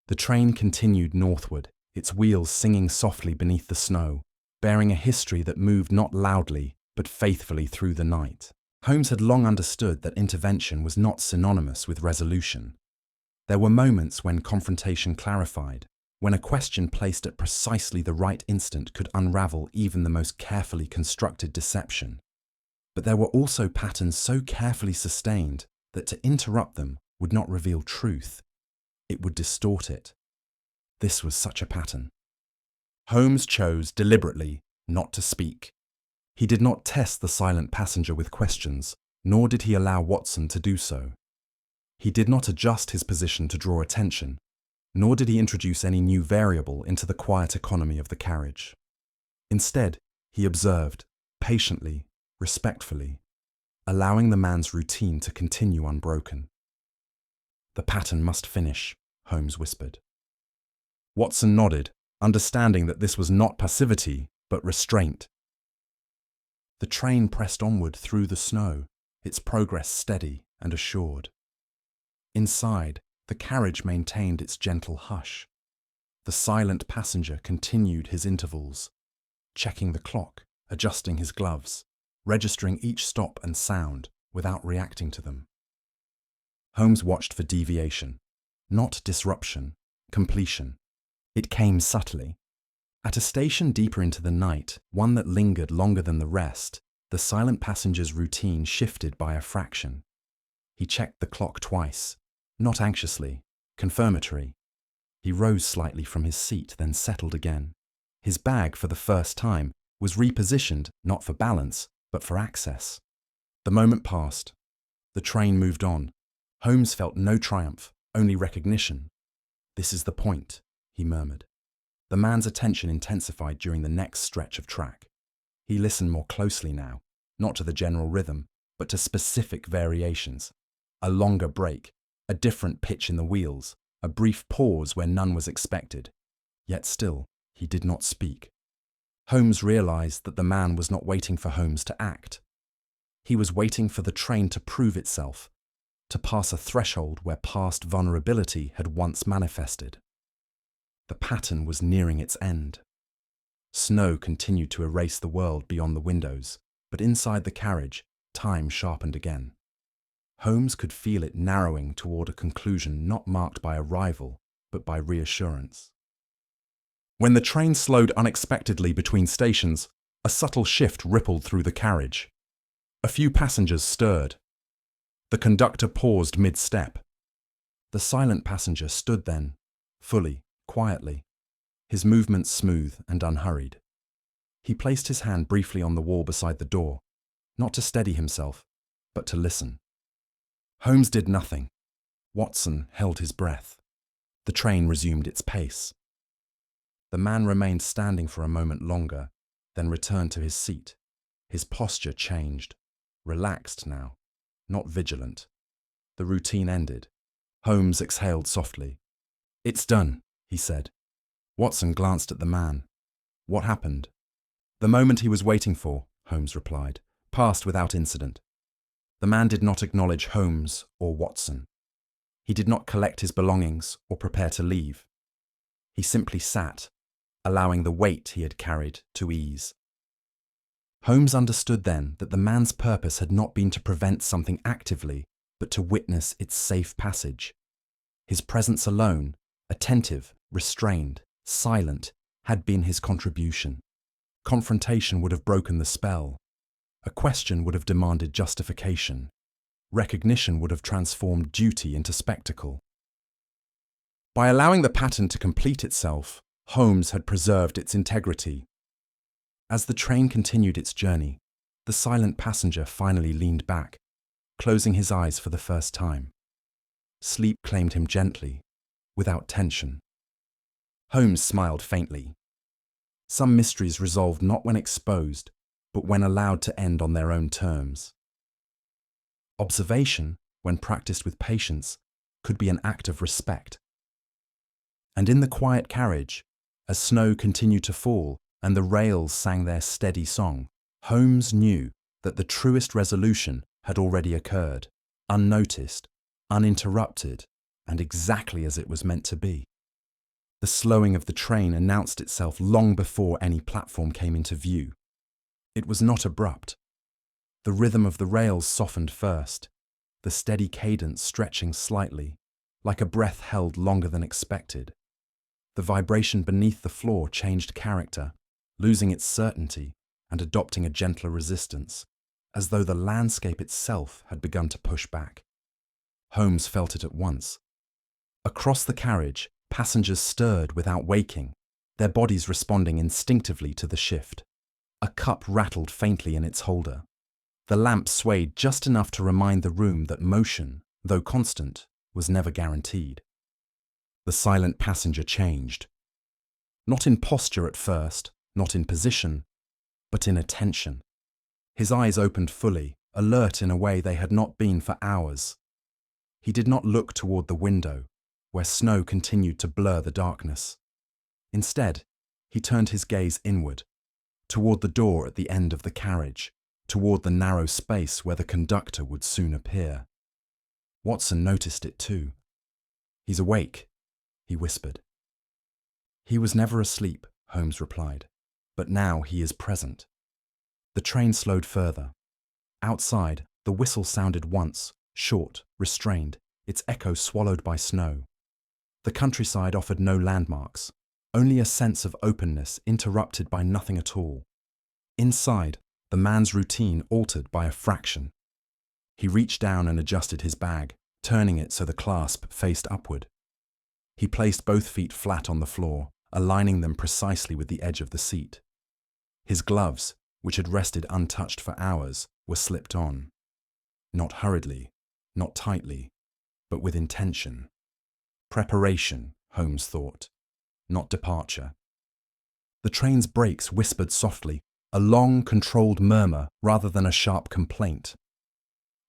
The train continued northward, its wheels singing softly beneath the snow, bearing a history that moved not loudly, but faithfully through the night. Holmes had long understood that intervention was not synonymous with resolution. There were moments when confrontation clarified, when a question placed at precisely the right instant could unravel even the most carefully constructed deception. But there were also patterns so carefully sustained that to interrupt them would not reveal truth. It would distort it. This was such a pattern. Holmes chose deliberately not to speak. He did not test the silent passenger with questions, nor did he allow Watson to do so. He did not adjust his position to draw attention, nor did he introduce any new variable into the quiet economy of the carriage. Instead, he observed, patiently, respectfully, allowing the man's routine to continue unbroken. "The pattern must finish," Holmes whispered. Watson nodded, understanding that this was not passivity, but restraint. The train pressed onward through the snow, its progress steady and assured. Inside, the carriage maintained its gentle hush. The silent passenger continued his intervals, checking the clock, adjusting his gloves, registering each stop and sound without reacting to them. Holmes watched for deviation, not disruption, completion. It came subtly. At a station deeper into the night, one that lingered longer than the rest, the silent passenger's routine shifted by a fraction. He checked the clock twice, not anxiously, confirmatory. He rose slightly from his seat, then settled again. His bag, for the first time, was repositioned not for balance, but for access. The moment passed. The train moved on. Holmes felt no triumph, only recognition. "This is the point," he murmured. The man's attention intensified during the next stretch of track. He listened more closely now, not to the general rhythm, but to specific variations. A longer break, a different pitch in the wheels, a brief pause where none was expected. Yet still, he did not speak. Holmes realized that the man was not waiting for Holmes to act. He was waiting for the train to prove itself, to pass a threshold where past vulnerability had once manifested. The pattern was nearing its end. Snow continued to erase the world beyond the windows, but inside the carriage, time sharpened again. Holmes could feel it narrowing toward a conclusion not marked by arrival, but by reassurance. When the train slowed unexpectedly between stations, a subtle shift rippled through the carriage. A few passengers stirred. The conductor paused mid-step. The silent passenger stood then, fully, quietly, his movements smooth and unhurried. He placed his hand briefly on the wall beside the door, not to steady himself, but to listen. Holmes did nothing. Watson held his breath. The train resumed its pace. The man remained standing for a moment longer, then returned to his seat. His posture changed, relaxed now, not vigilant. The routine ended. Holmes exhaled softly. "It's done," he said. Watson glanced at the man. "What happened?" "The moment he was waiting for," Holmes replied, "passed without incident." The man did not acknowledge Holmes or Watson. He did not collect his belongings or prepare to leave. He simply sat, allowing the weight he had carried to ease. Holmes understood then that the man's purpose had not been to prevent something actively, but to witness its safe passage. His presence alone, attentive, restrained, silent, had been his contribution. Confrontation would have broken the spell. A question would have demanded justification. Recognition would have transformed duty into spectacle. By allowing the pattern to complete itself, Holmes had preserved its integrity. As the train continued its journey, the silent passenger finally leaned back, closing his eyes for the first time. Sleep claimed him gently, without tension. Holmes smiled faintly. Some mysteries resolved not when exposed, but when allowed to end on their own terms. Observation, when practiced with patience, could be an act of respect. And in the quiet carriage, as snow continued to fall and the rails sang their steady song, Holmes knew that the truest resolution had already occurred, unnoticed, uninterrupted, and exactly as it was meant to be. The slowing of the train announced itself long before any platform came into view. It was not abrupt. The rhythm of the rails softened first, the steady cadence stretching slightly, like a breath held longer than expected. The vibration beneath the floor changed character, losing its certainty and adopting a gentler resistance, as though the landscape itself had begun to push back. Holmes felt it at once. Across the carriage, passengers stirred without waking, their bodies responding instinctively to the shift. A cup rattled faintly in its holder. The lamp swayed just enough to remind the room that motion, though constant, was never guaranteed. The silent passenger changed. Not in posture at first, not in position, but in attention. His eyes opened fully, alert in a way they had not been for hours. He did not look toward the window, where snow continued to blur the darkness. Instead, he turned his gaze inward, toward the door at the end of the carriage, toward the narrow space where the conductor would soon appear. Watson noticed it too. "He's awake," he whispered. "He was never asleep," Holmes replied, "but now he is present." The train slowed further. Outside, the whistle sounded once, short, restrained, its echo swallowed by snow. The countryside offered no landmarks, only a sense of openness interrupted by nothing at all. Inside, the man's routine altered by a fraction. He reached down and adjusted his bag, turning it so the clasp faced upward. He placed both feet flat on the floor, aligning them precisely with the edge of the seat. His gloves, which had rested untouched for hours, were slipped on. Not hurriedly, not tightly, but with intention. Preparation, Holmes thought, not departure. The train's brakes whispered softly, a long, controlled murmur rather than a sharp complaint.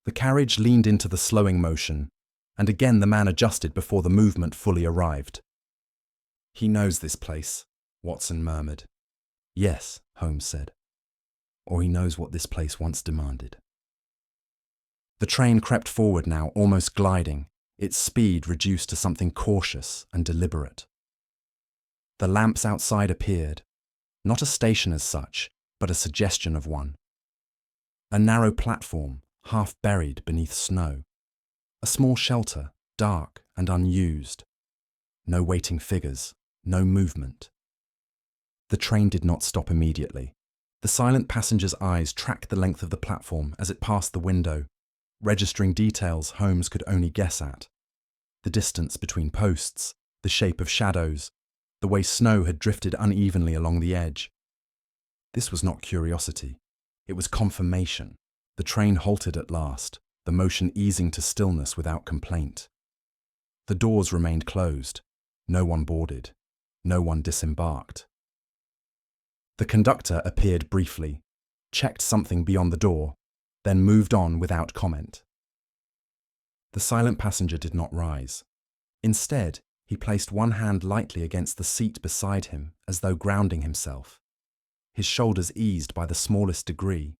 The carriage leaned into the slowing motion, and again the man adjusted before the movement fully arrived. "He knows this place," Watson murmured. "Yes," Holmes said. "Or he knows what this place once demanded." The train crept forward now, almost gliding, its speed reduced to something cautious and deliberate. The lamps outside appeared, not a station as such, but a suggestion of one. A narrow platform, half buried beneath snow. A small shelter, dark and unused. No waiting figures, no movement. The train did not stop immediately. The silent passenger's eyes tracked the length of the platform as it passed the window, registering details Holmes could only guess at. The distance between posts, the shape of shadows, the way snow had drifted unevenly along the edge. This was not curiosity. It was confirmation. The train halted at last, the motion easing to stillness without complaint. The doors remained closed. No one boarded. No one disembarked. The conductor appeared briefly, checked something beyond the door, then moved on without comment. The silent passenger did not rise. Instead, he placed one hand lightly against the seat beside him, as though grounding himself. His shoulders eased by the smallest degree.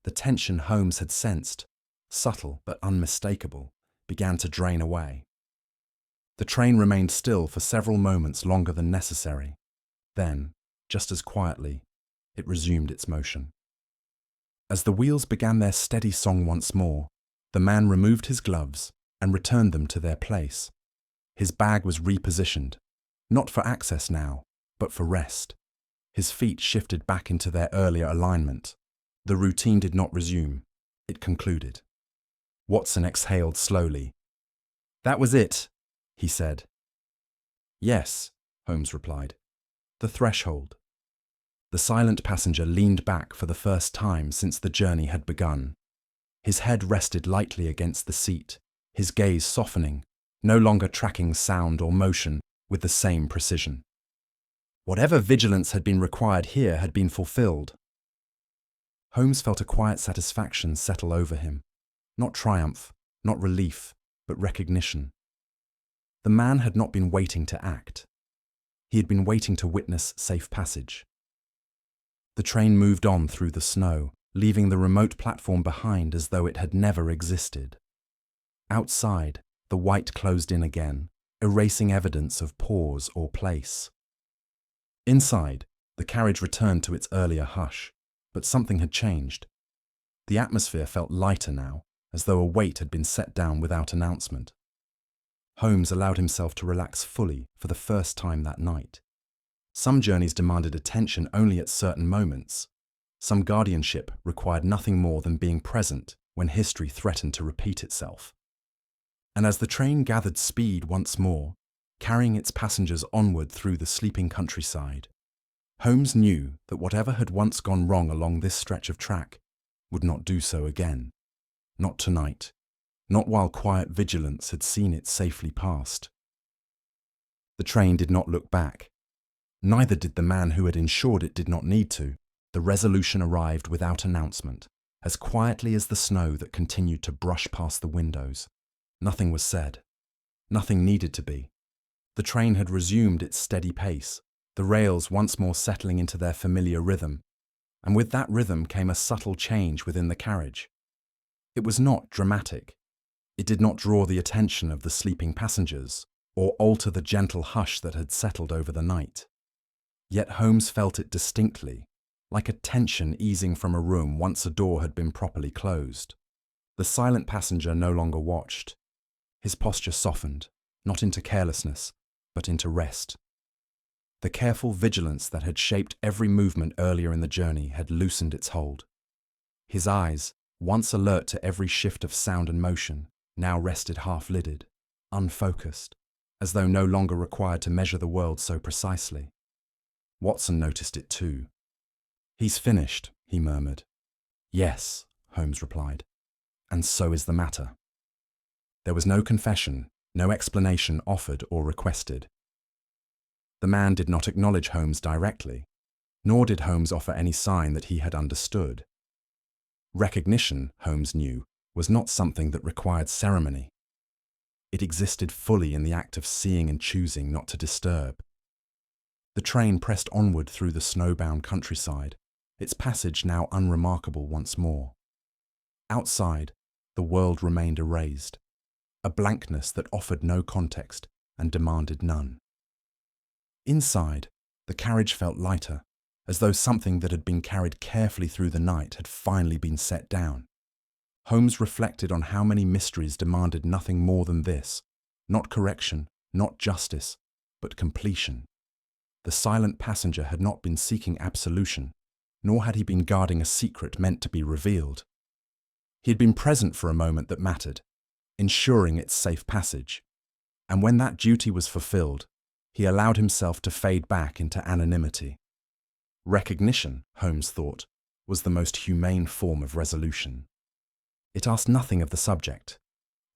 The tension Holmes had sensed, subtle but unmistakable, began to drain away. The train remained still for several moments longer than necessary. Then, just as quietly, it resumed its motion. As the wheels began their steady song once more, the man removed his gloves and returned them to their place. His bag was repositioned, not for access now, but for rest. His feet shifted back into their earlier alignment. The routine did not resume. It concluded. Watson exhaled slowly. "That was it," he said. "Yes," Holmes replied. "The threshold." The silent passenger leaned back for the first time since the journey had begun. His head rested lightly against the seat, his gaze softening, no longer tracking sound or motion with the same precision. Whatever vigilance had been required here had been fulfilled. Holmes felt a quiet satisfaction settle over him. Not triumph, not relief, but recognition. The man had not been waiting to act. He had been waiting to witness safe passage. The train moved on through the snow, leaving the remote platform behind as though it had never existed. Outside, the white closed in again, erasing evidence of pause or place. Inside, the carriage returned to its earlier hush, but something had changed. The atmosphere felt lighter now, as though a weight had been set down without announcement. Holmes allowed himself to relax fully for the first time that night. Some journeys demanded attention only at certain moments. Some guardianship required nothing more than being present when history threatened to repeat itself. And as the train gathered speed once more, carrying its passengers onward through the sleeping countryside, Holmes knew that whatever had once gone wrong along this stretch of track would not do so again. Not tonight. Not while quiet vigilance had seen it safely past. The train did not look back. Neither did the man who had ensured it did not need to. The resolution arrived without announcement, as quietly as the snow that continued to brush past the windows. Nothing was said. Nothing needed to be. The train had resumed its steady pace, the rails once more settling into their familiar rhythm, and with that rhythm came a subtle change within the carriage. It was not dramatic. It did not draw the attention of the sleeping passengers, or alter the gentle hush that had settled over the night. Yet Holmes felt it distinctly, like a tension easing from a room once a door had been properly closed. The silent passenger no longer watched. His posture softened, not into carelessness, but into rest. The careful vigilance that had shaped every movement earlier in the journey had loosened its hold. His eyes, once alert to every shift of sound and motion, now rested half-lidded, unfocused, as though no longer required to measure the world so precisely. Watson noticed it too. "He's finished," he murmured. "Yes," Holmes replied, "and so is the matter." There was no confession, no explanation offered or requested. The man did not acknowledge Holmes directly, nor did Holmes offer any sign that he had understood. Recognition, Holmes knew, was not something that required ceremony. It existed fully in the act of seeing and choosing not to disturb. The train pressed onward through the snowbound countryside, its passage now unremarkable once more. Outside, the world remained erased, a blankness that offered no context and demanded none. Inside, the carriage felt lighter, as though something that had been carried carefully through the night had finally been set down. Holmes reflected on how many mysteries demanded nothing more than this, not correction, not justice, but completion. The silent passenger had not been seeking absolution, nor had he been guarding a secret meant to be revealed. He had been present for a moment that mattered, ensuring its safe passage, and when that duty was fulfilled, he allowed himself to fade back into anonymity. Recognition, Holmes thought, was the most humane form of resolution. It asked nothing of the subject.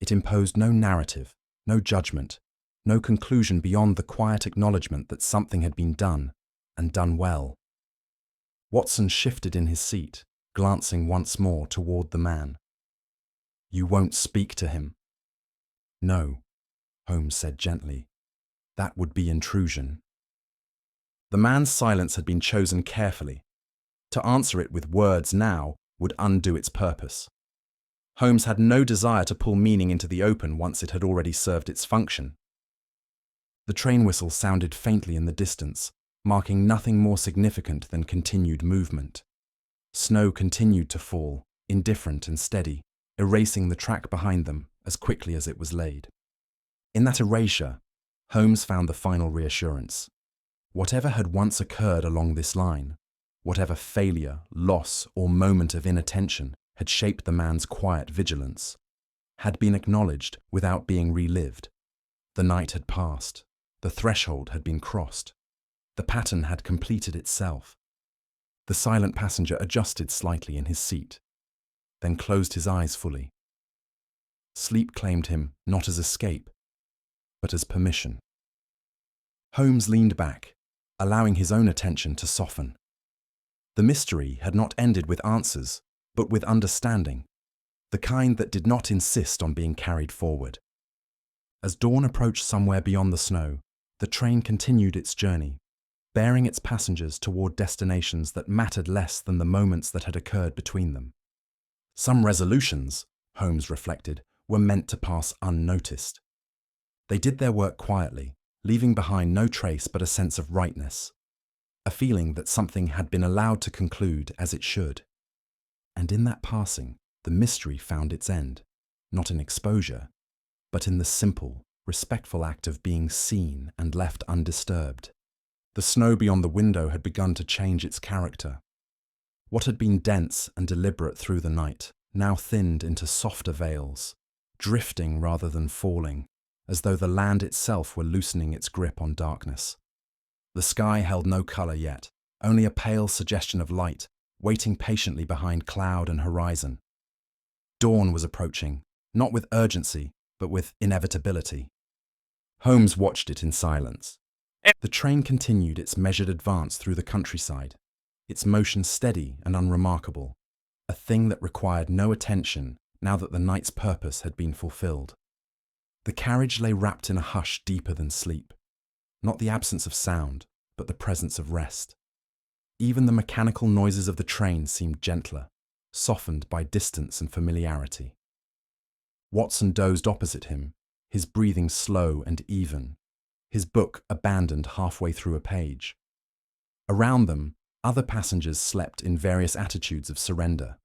It imposed no narrative, no judgment, no conclusion beyond the quiet acknowledgement that something had been done, and done well. Watson shifted in his seat, glancing once more toward the man. "You won't speak to him?" "No," Holmes said gently. "That would be intrusion." The man's silence had been chosen carefully. To answer it with words now would undo its purpose. Holmes had no desire to pull meaning into the open once it had already served its function. The train whistle sounded faintly in the distance, marking nothing more significant than continued movement. Snow continued to fall, indifferent and steady, erasing the track behind them as quickly as it was laid. In that erasure, Holmes found the final reassurance. Whatever had once occurred along this line, whatever failure, loss, or moment of inattention had shaped the man's quiet vigilance, had been acknowledged without being relived. The night had passed. The threshold had been crossed. The pattern had completed itself. The silent passenger adjusted slightly in his seat, then closed his eyes fully. Sleep claimed him not as escape, but as permission. Holmes leaned back, allowing his own attention to soften. The mystery had not ended with answers, but with understanding, the kind that did not insist on being carried forward. As dawn approached somewhere beyond the snow, the train continued its journey, bearing its passengers toward destinations that mattered less than the moments that had occurred between them. Some resolutions, Holmes reflected, were meant to pass unnoticed. They did their work quietly, leaving behind no trace but a sense of rightness, a feeling that something had been allowed to conclude as it should. And in that passing, the mystery found its end, not in exposure, but in the simple, respectful act of being seen and left undisturbed. The snow beyond the window had begun to change its character. What had been dense and deliberate through the night now thinned into softer veils, drifting rather than falling, as though the land itself were loosening its grip on darkness. The sky held no colour yet, only a pale suggestion of light, waiting patiently behind cloud and horizon. Dawn was approaching, not with urgency, but with inevitability. Holmes watched it in silence. The train continued its measured advance through the countryside, its motion steady and unremarkable, a thing that required no attention now that the night's purpose had been fulfilled. The carriage lay wrapped in a hush deeper than sleep, not the absence of sound, but the presence of rest. Even the mechanical noises of the train seemed gentler, softened by distance and familiarity. Watson dozed opposite him, his breathing slow and even, his book abandoned halfway through a page. Around them, other passengers slept in various attitudes of surrender,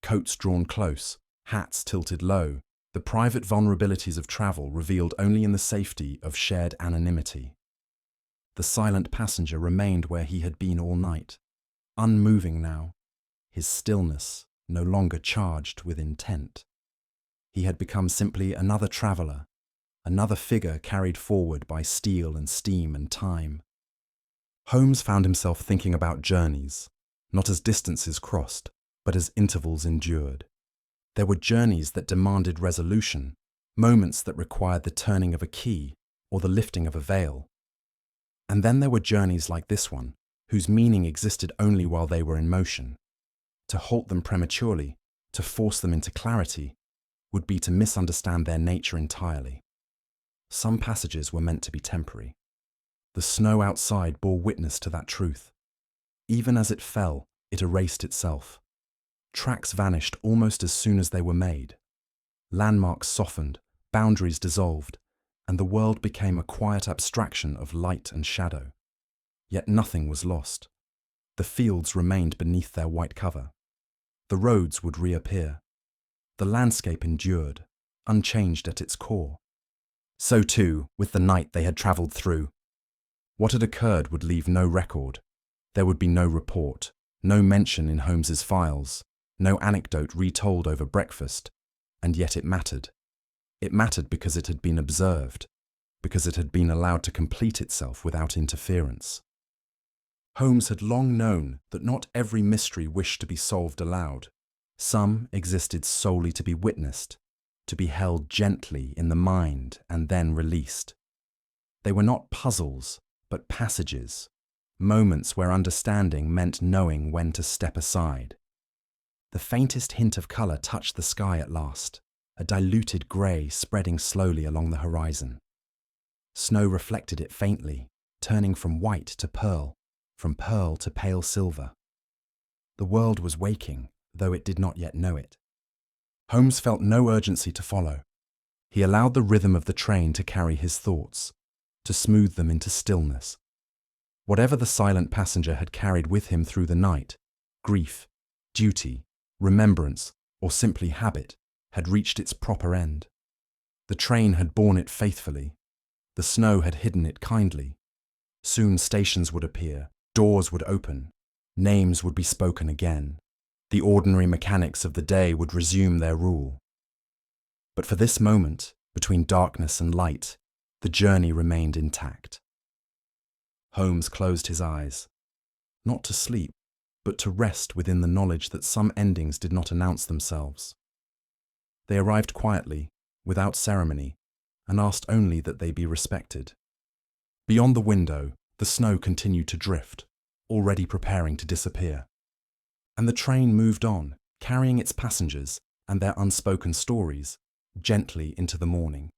coats drawn close, hats tilted low, the private vulnerabilities of travel revealed only in the safety of shared anonymity. The silent passenger remained where he had been all night, unmoving now, his stillness no longer charged with intent. He had become simply another traveller, another figure carried forward by steel and steam and time. Holmes found himself thinking about journeys, not as distances crossed, but as intervals endured. There were journeys that demanded resolution, moments that required the turning of a key or the lifting of a veil. And then there were journeys like this one, whose meaning existed only while they were in motion. To halt them prematurely, to force them into clarity, would be to misunderstand their nature entirely. Some passages were meant to be temporary. The snow outside bore witness to that truth. Even as it fell, it erased itself. Tracks vanished almost as soon as they were made. Landmarks softened, boundaries dissolved, and the world became a quiet abstraction of light and shadow. Yet nothing was lost. The fields remained beneath their white cover. The roads would reappear. The landscape endured, unchanged at its core. So too with the night they had travelled through. What had occurred would leave no record. There would be no report, no mention in Holmes's files, no anecdote retold over breakfast, and yet it mattered. It mattered because it had been observed, because it had been allowed to complete itself without interference. Holmes had long known that not every mystery wished to be solved aloud. Some existed solely to be witnessed, to be held gently in the mind and then released. They were not puzzles, but passages, moments where understanding meant knowing when to step aside. The faintest hint of colour touched the sky at last, a diluted grey spreading slowly along the horizon. Snow reflected it faintly, turning from white to pearl, from pearl to pale silver. The world was waking, though it did not yet know it. Holmes felt no urgency to follow. He allowed the rhythm of the train to carry his thoughts, to smooth them into stillness. Whatever the silent passenger had carried with him through the night, grief, duty, remembrance, or simply habit, had reached its proper end. The train had borne it faithfully. The snow had hidden it kindly. Soon stations would appear, doors would open, names would be spoken again. The ordinary mechanics of the day would resume their rule. But for this moment, between darkness and light, the journey remained intact. Holmes closed his eyes, not to sleep, but to rest within the knowledge that some endings did not announce themselves. They arrived quietly, without ceremony, and asked only that they be respected. Beyond the window, the snow continued to drift, already preparing to disappear. And the train moved on, carrying its passengers and their unspoken stories, gently into the morning.